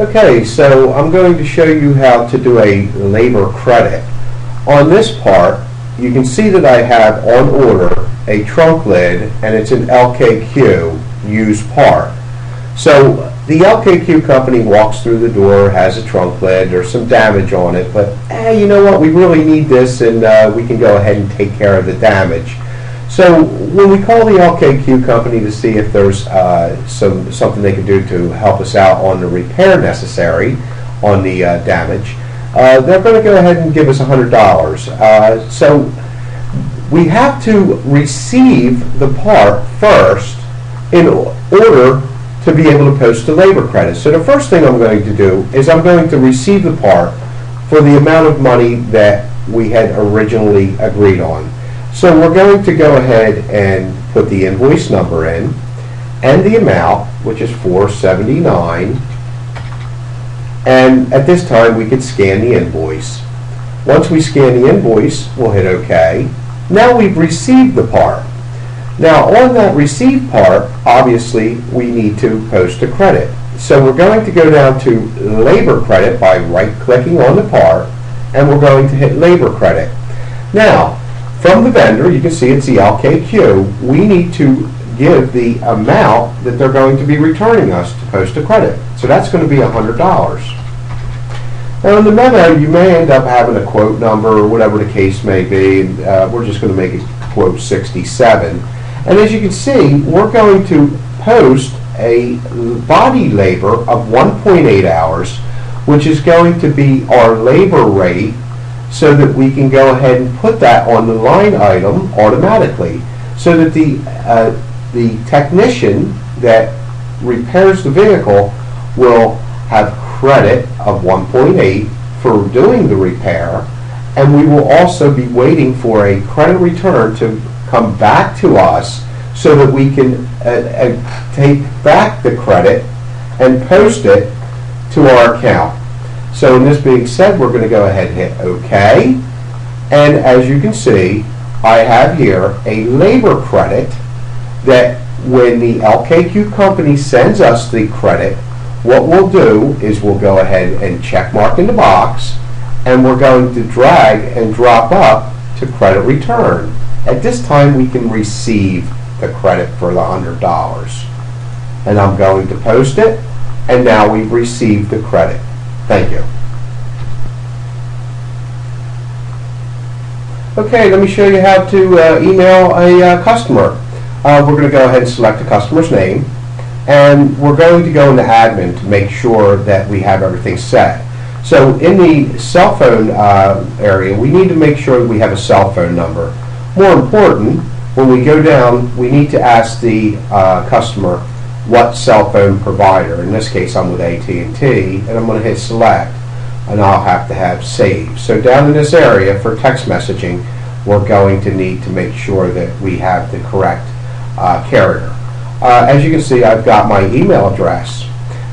Okay, so I'm going to show you how to do a labor credit. On this part, you can see that I have on order a trunk lid, and it's an LKQ used part. So the LKQ company walks through the door, has a trunk lid, there's some damage on it, but you know what, we really need this, and we can go ahead and take care of the damage. So when we call the LKQ company to see if there's something they can do to help us out on the repair necessary on the damage, they're going to go ahead and give us $100. So we have to receive the part first in order to be able to post the labor credit. So the first thing I'm going to do is I'm going to receive the part for the amount of money that we had originally agreed on. So we're going to go ahead and put the invoice number in and the amount, which is $479. And at this time we could scan the invoice. Once we scan the invoice, we'll hit OK. Now we've received the part. Now on that received part, obviously we need to post a credit. So we're going to go down to labor credit by right-clicking on the part, and we're going to hit labor credit. Now, from the vendor, you can see it's the LKQ. We need to give the amount that they're going to be returning us to post a credit. So that's going to be $100. Now in the memo, you may end up having a quote number or whatever the case may be. And, we're just going to make it quote 67. And as you can see, we're going to post a body labor of 1.8 hours, which is going to be our labor rate, so that we can go ahead and put that on the line item automatically, so that the technician that repairs the vehicle will have credit of 1.8 for doing the repair, and we will also be waiting for a credit return to come back to us so that we can take back the credit and post it to our account. So in this being said, we're going to go ahead and hit OK. And as you can see, I have here a labor credit that when the LKQ company sends us the credit, what we'll do is we'll go ahead and check mark in the box, and we're going to drag and drop up to credit return. At this time, we can receive the credit for the $100. And I'm going to post it, and now we've received the credit. Thank you. Okay, let me show you how to email a customer. We're going to go ahead and select the customer's name, and we're going to go into admin to make sure that we have everything set. So in the cell phone area, we need to make sure that we have a cell phone number. More important, when we go down, we need to ask the customer what cell phone provider. In this case, I'm with AT&T, and I'm going to hit select, and I'll have to have save. So down in this area for text messaging, we're going to need to make sure that we have the correct carrier. As you can see, I've got my email address.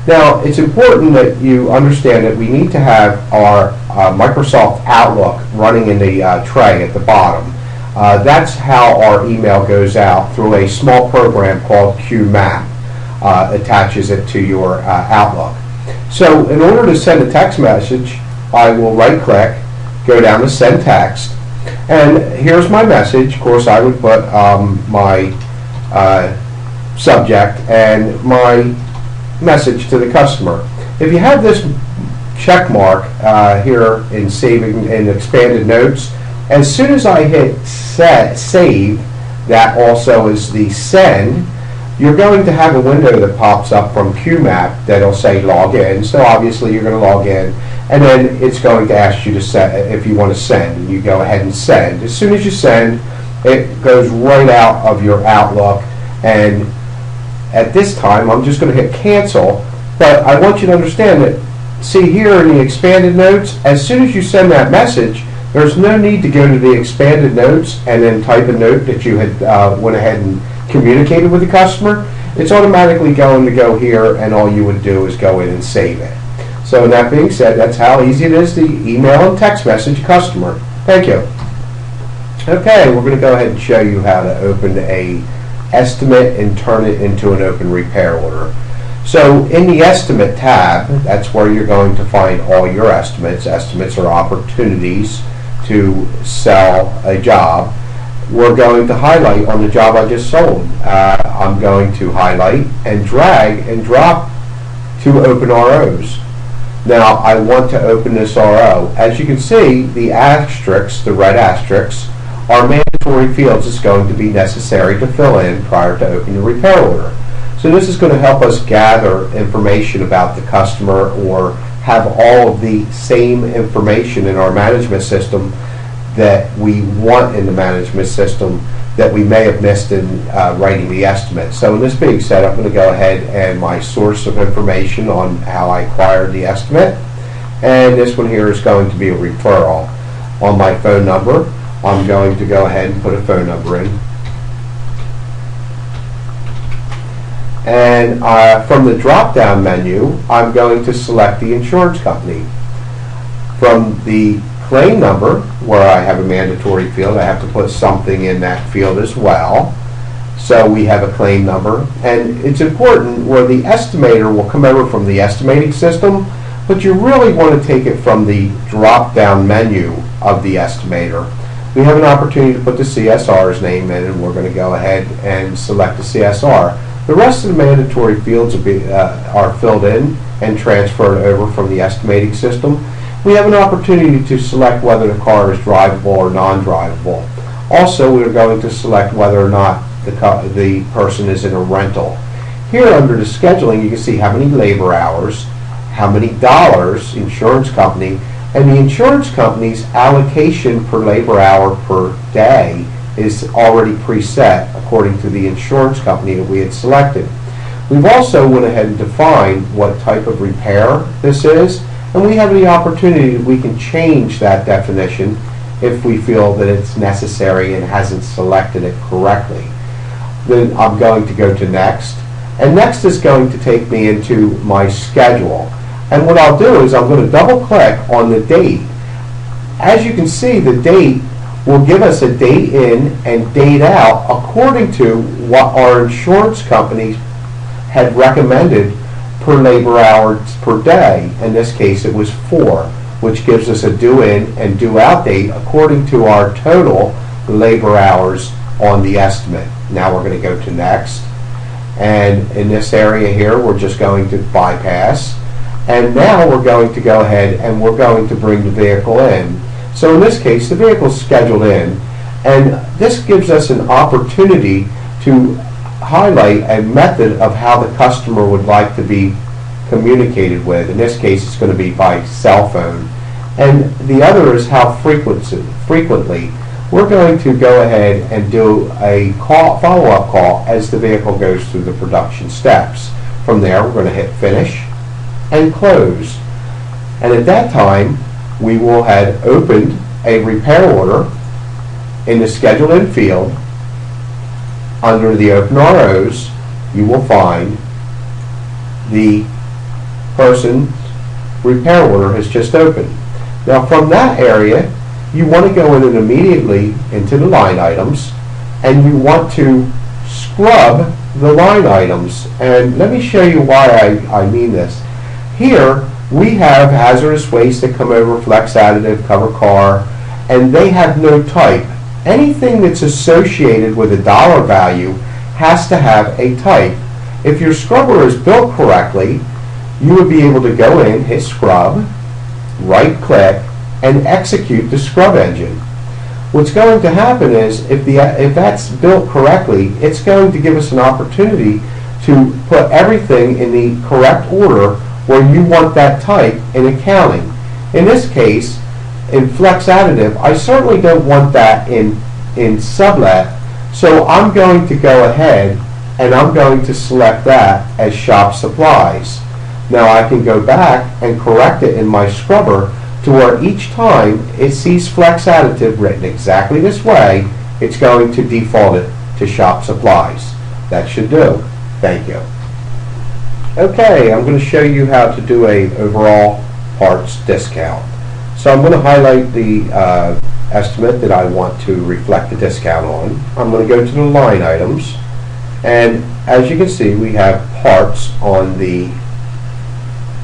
Now, it's important that you understand that we need to have our Microsoft Outlook running in the tray at the bottom. That's how our email goes out through a small program called QMap. Attaches it to your Outlook. So in order to send a text message, I will right click, go down to send text, and here's my message. Of course, I would put my subject and my message to the customer. If you have this check mark here in saving in expanded notes, as soon as I hit save, that also is the send, you're going to have a window that pops up from QMap that'll say log in. So obviously you're going to log in, and then it's going to ask you to send if you want to send, and you go ahead and send. As soon as you send, it goes right out of your Outlook, and at this time I'm just going to hit cancel. But I want you to understand that, see here in the expanded notes, as soon as you send that message, there's no need to go to the expanded notes and then type a note that you had went ahead and communicated with the customer. It's automatically going to go here, and all you would do is go in and save it. So that being said, that's how easy it is to email and text message a customer. Thank you. Okay, we're going to go ahead and show you how to open a estimate and turn it into an open repair order. So in the Estimate tab, that's where you're going to find all your estimates. Estimates are opportunities to sell a job. We're going to highlight on the job I just sold. I'm going to highlight and drag and drop to open ROs. Now I want to open this RO. As you can see, the asterisks, the red asterisks, are mandatory fields it's going to be necessary to fill in prior to opening the repair order. So this is going to help us gather information about the customer or have all of the same information in our management system that we want in the management system that we may have missed in writing the estimate. So in this being said, I'm going to go ahead and my source of information on how I acquired the estimate. And this one here is going to be a referral. On my phone number, I'm going to go ahead and put a phone number in. And from the drop-down menu, I'm going to select the insurance company. From the claim number, where I have a mandatory field, I have to put something in that field as well. So we have a claim number. And it's important where the estimator will come over from the estimating system, but you really want to take it from the drop-down menu of the estimator. We have an opportunity to put the CSR's name in, and we're going to go ahead and select the CSR. The rest of the mandatory fields are filled in and transferred over from the estimating system. We have an opportunity to select whether the car is drivable or non-drivable. Also, we're going to select whether or not the person is in a rental. Here under the scheduling, you can see how many labor hours, how many dollars, insurance company, and the insurance company's allocation per labor hour per day is already preset according to the insurance company that we had selected. We've also went ahead and defined what type of repair this is, and we have the opportunity that we can change that definition if we feel that it's necessary and hasn't selected it correctly. Then I'm going to go to next, and next is going to take me into my schedule. And what I'll do is I'm going to double click on the date. As you can see, the date will give us a date in and date out according to what our insurance company had recommended per labor hours per day. In this case, it was 4, which gives us a due in and due out date according to our total labor hours on the estimate. Now we're going to go to next. And in this area here, we're just going to bypass. And now we're going to go ahead and we're going to bring the vehicle in. So in this case, the vehicle is scheduled in, and this gives us an opportunity to highlight a method of how the customer would like to be communicated with. In this case, it's going to be by cell phone. And the other is how frequently. We're going to go ahead and do a follow-up call as the vehicle goes through the production steps. From there, we're going to hit finish and close. And at that time, we will have opened a repair order in the scheduled in field. Under the open ROs, you will find the person's repair order has just opened. Now from that area, you want to go in and immediately into the line items, and you want to scrub the line items. And let me show you why I mean this. Here, we have hazardous waste that come over, flex additive, cover car, and they have no type. Anything that's associated with a dollar value has to have a type. If your scrubber is built correctly, you would be able to go in, hit scrub, right click, and execute the scrub engine. What's going to happen is if that's built correctly, it's going to give us an opportunity to put everything in the correct order where you want that type in accounting. In this case, in flex additive, I certainly don't want that in sublet, so I'm going to go ahead and I'm going to select that as shop supplies. Now I can go back and correct it in my scrubber to where each time it sees flex additive written exactly this way, it's going to default it to shop supplies. That should do. Thank you. Okay, I'm going to show you how to do a overall parts discount. So I'm going to highlight the estimate that I want to reflect the discount on. I'm going to go to the line items, And as you can see, we have parts on the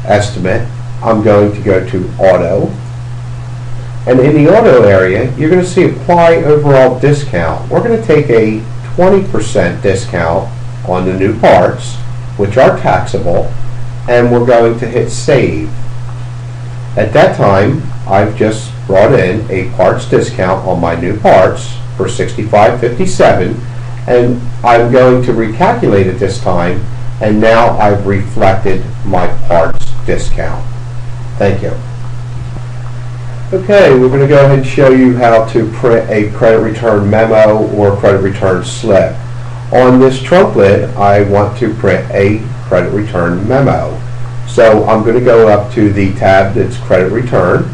estimate. I'm going to go to Auto. And in the Auto area, you're going to see Apply Overall Discount. We're going to take a 20% discount on the new parts, which are taxable, and we're going to hit Save. At that time, I've just brought in a parts discount on my new parts for $65.57, and I'm going to recalculate it this time, and now I've reflected my parts discount. Thank you. Okay, we're going to go ahead and show you how to print a credit return memo or credit return slip. On this trunk lid, I want to print a credit return memo. So I'm going to go up to the tab that's credit return,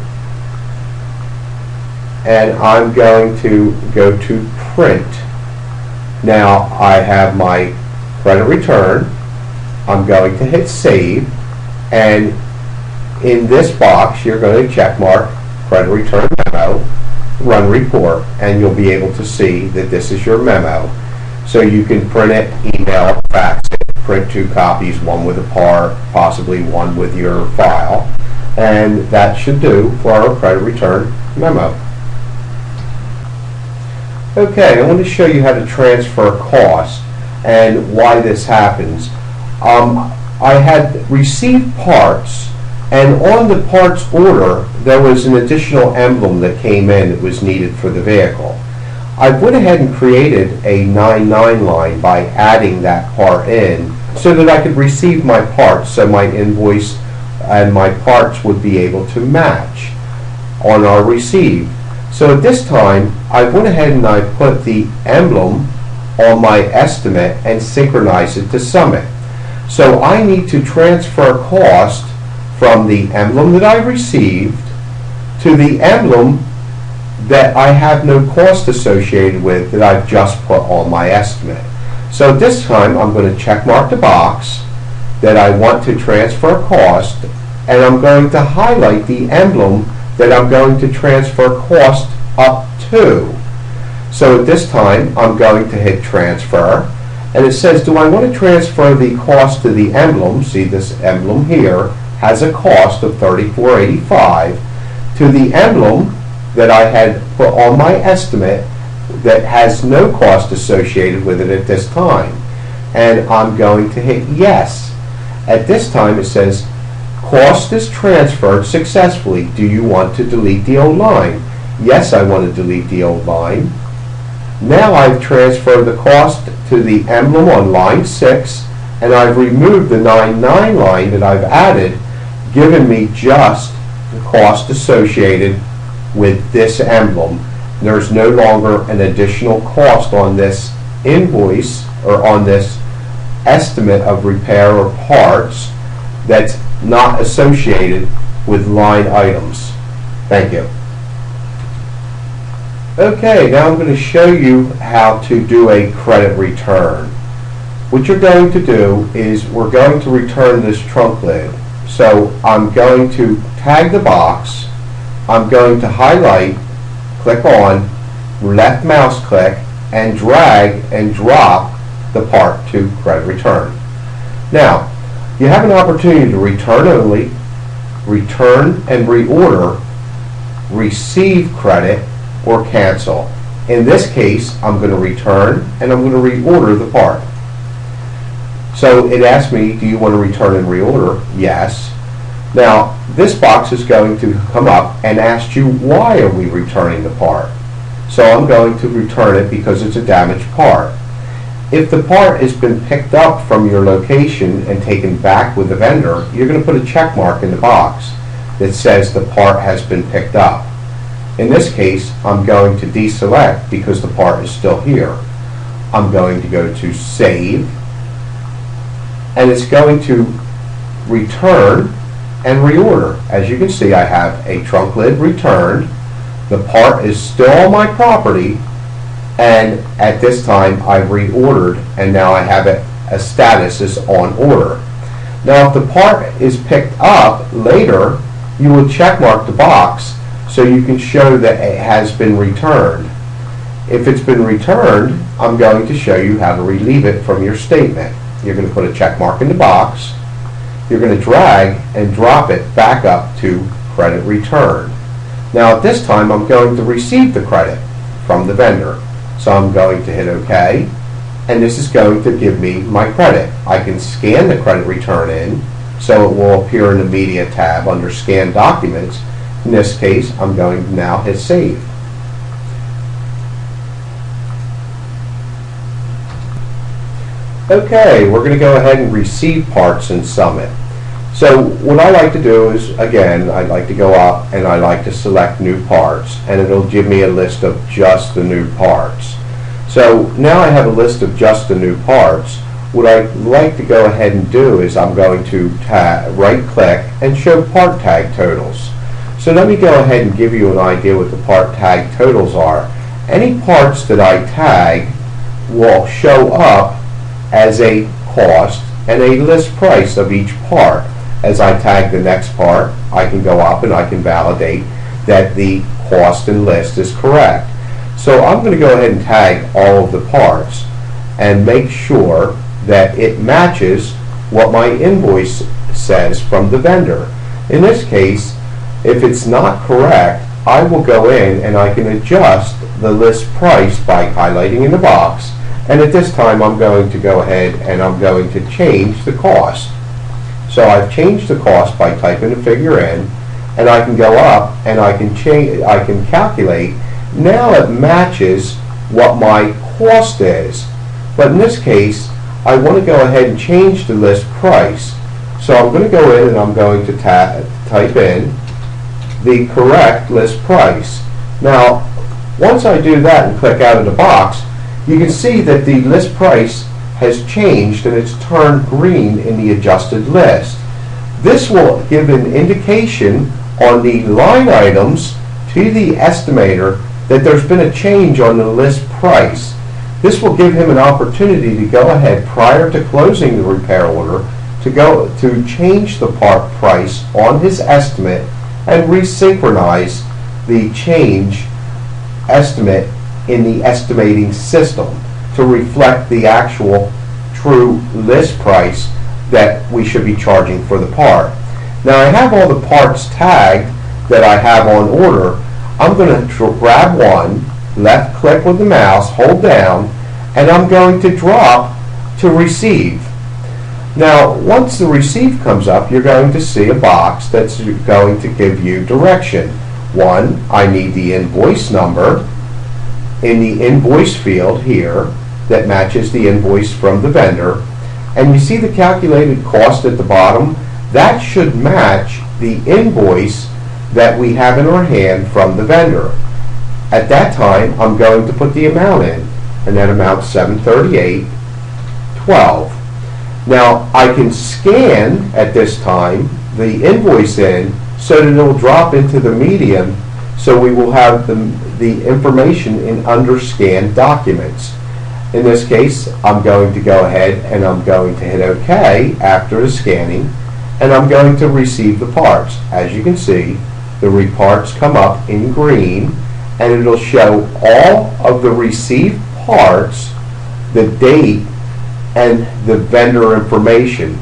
and I'm going to go to print. Now I have my credit return. I'm going to hit save, and in this box you're going to check mark credit return memo, run report, and you'll be able to see that this is your memo. So you can print it, email it, fax it, print 2 copies, one with a part, possibly one with your file, and that should do for our credit return memo. Okay, I want to show you how to transfer cost and why this happens. I had received parts, and on the parts order there was an additional emblem that came in that was needed for the vehicle. I went ahead and created a 99 line by adding that part in so that I could receive my parts, so my invoice and my parts would be able to match on our receive. So at this time, I went ahead and I put the emblem on my estimate and synchronized it to Summit. So I need to transfer cost from the emblem that I received to the emblem that I have no cost associated with that I've just put on my estimate. So this time I'm going to check mark the box that I want to transfer cost, and I'm going to highlight the emblem that I'm going to transfer cost up to. So at this time I'm going to hit transfer, and it says, do I want to transfer the cost to the emblem? See, this emblem here has a cost of $34.85 to the emblem that I had put on my estimate that has no cost associated with it at this time. And I'm going to hit yes. At this time it says, cost is transferred successfully. Do you want to delete the old line? Yes, I want to delete the old line. Now I've transferred the cost to the emblem on line 6, and I've removed the 99 line that I've added, giving me just the cost associated with this emblem. There's no longer an additional cost on this invoice or on this estimate of repair or parts that's not associated with line items. Thank you. Okay, now I'm going to show you how to do a credit return. What you're going to do is we're going to return this trunk lid. So I'm going to tag the box. I'm going to highlight, click on, left mouse click, and drag and drop the part to credit return. Now, you have an opportunity to return only, return and reorder, receive credit, or cancel. In this case, I'm going to return and I'm going to reorder the part. So it asks me, do you want to return and reorder? Yes. Now, this box is going to come up and ask you, why are we returning the part? So I'm going to return it because it's a damaged part. If the part has been picked up from your location and taken back with the vendor, you're going to put a check mark in the box that says the part has been picked up. In this case, I'm going to deselect because the part is still here. I'm going to go to Save, and it's going to return and reorder. As you can see, I have a trunk lid returned. The part is still on my property, and at this time I've reordered, and now I have it a status as on order. Now if the part is picked up later, you will check mark the box so you can show that it has been returned. If it's been returned, I'm going to show you how to relieve it from your statement. You're going to put a check mark in the box. You're going to drag and drop it back up to credit returned. Now at this time I'm going to receive the credit from the vendor. So I'm going to hit OK, and this is going to give me my credit. I can scan the credit return in, so it will appear in the Media tab under Scan Documents. In this case, I'm going to now hit Save. Okay, we're going to go ahead and receive parts in Summit. So what I like to do is, again, I'd like to go up and I like to select New Parts, and it'll give me a list of just the new parts. So now I have a list of just the new parts. What I'd like to go ahead and do is I'm going to right-click and show part tag totals. So let me go ahead and give you an idea what the part tag totals are. Any parts that I tag will show up as a cost and a list price of each part. As I tag the next part, I can go up and I can validate that the cost and list is correct. So I'm going to go ahead and tag all of the parts and make sure that it matches what my invoice says from the vendor. In this case, if it's not correct, I will go in and I can adjust the list price by highlighting in the box, and at this time I'm going to go ahead and I'm going to change the cost. So I've changed the cost by typing the figure in, and I can go up and I can calculate. Now it matches what my cost is. But in this case, I want to go ahead and change the list price. So I'm going to go in and I'm going to type in the correct list price. Now, once I do that and click out of the box, you can see that the list price has changed and it's turned green in the adjusted list. This will give an indication on the line items to the estimator that there's been a change on the list price. This will give him an opportunity to go ahead prior to closing the repair order to change the part price on his estimate and resynchronize the change estimate in the estimating system to reflect the actual true list price that we should be charging for the part. Now I have all the parts tagged that I have on order. I'm going to grab one, left click with the mouse, hold down, and I'm going to drop to receive. Now once the receive comes up, you're going to see a box that's going to give you direction. One, I need the invoice number in the invoice field here that matches the invoice from the vendor, and you see the calculated cost at the bottom. That should match the invoice that we have in our hand from the vendor. At that time, I'm going to put the amount in, and that amount's $738.12. Now I can scan at this time the invoice in so that it will drop into the medium, so we will have the information in under scanned documents. In this case, I'm going to go ahead and I'm going to hit OK after the scanning, and I'm going to receive the parts. As you can see, the parts come up in green, and it'll show all of the received parts, the date, and the vendor information.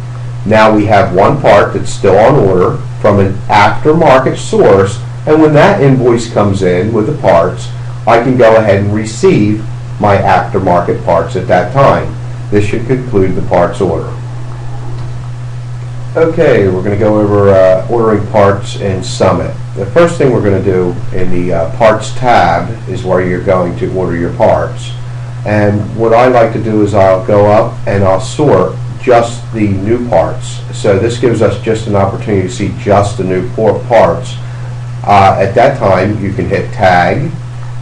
Now we have one part that's still on order from an aftermarket source, and when that invoice comes in with the parts, I can go ahead and receive my aftermarket parts at that time. This should conclude the parts order. Okay, we're going to go over ordering parts in Summit. The first thing we're going to do in the Parts tab is where you're going to order your parts. And what I like to do is I'll go up and I'll sort just the new parts. So this gives us just an opportunity to see just the new parts. At that time, you can hit tag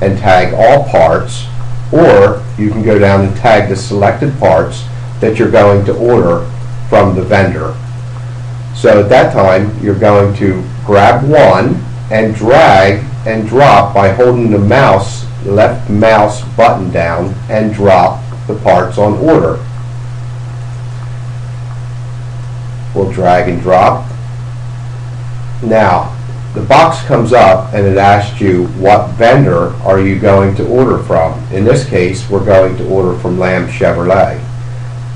and tag all parts, or you can go down and tag the selected parts that you're going to order from the vendor. So at that time, you're going to grab one and drag and drop by holding the left mouse button down and drop the parts on order. We'll drag and drop. Now, the box comes up and it asks you what vendor are you going to order from. In this case, we're going to order from Lamb Chevrolet.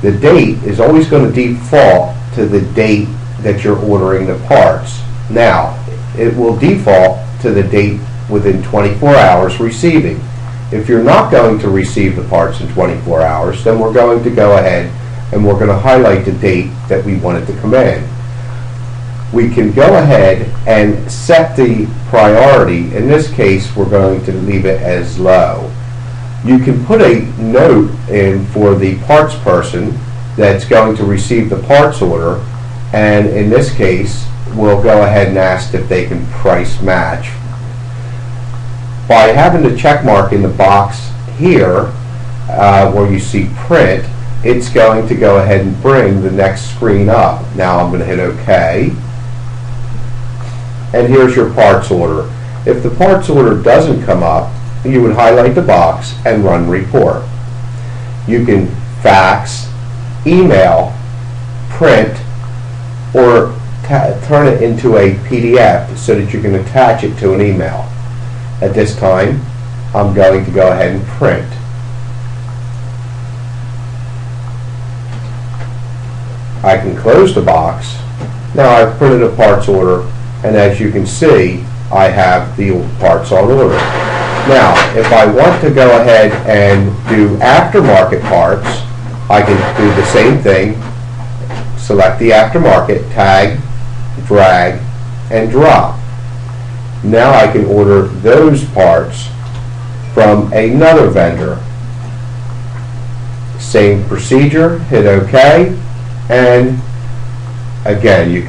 The date is always going to default to the date that you're ordering the parts. Now, it will default to the date within 24 hours receiving. If you're not going to receive the parts in 24 hours, then we're going to go ahead and we're going to highlight the date that we want it to come in. We can go ahead and set the priority. In this case, we're going to leave it as low. You can put a note in for the parts person that's going to receive the parts order, and in this case, we'll go ahead and ask if they can price match. By having the check mark in the box here, where you see print, it's going to go ahead and bring the next screen up. Now I'm going to hit OK. And here's your parts order. If the parts order doesn't come up, you would highlight the box and run report. You can fax, email, print, or turn it into a PDF so that you can attach it to an email. At this time, I'm going to go ahead and print. I can close the box. Now I've printed a parts order, and as you can see, I have the parts on order. Now, if I want to go ahead and do aftermarket parts, I can do the same thing. Select the aftermarket, tag, drag, and drop. Now I can order those parts from another vendor. Same procedure, hit OK, and again, you can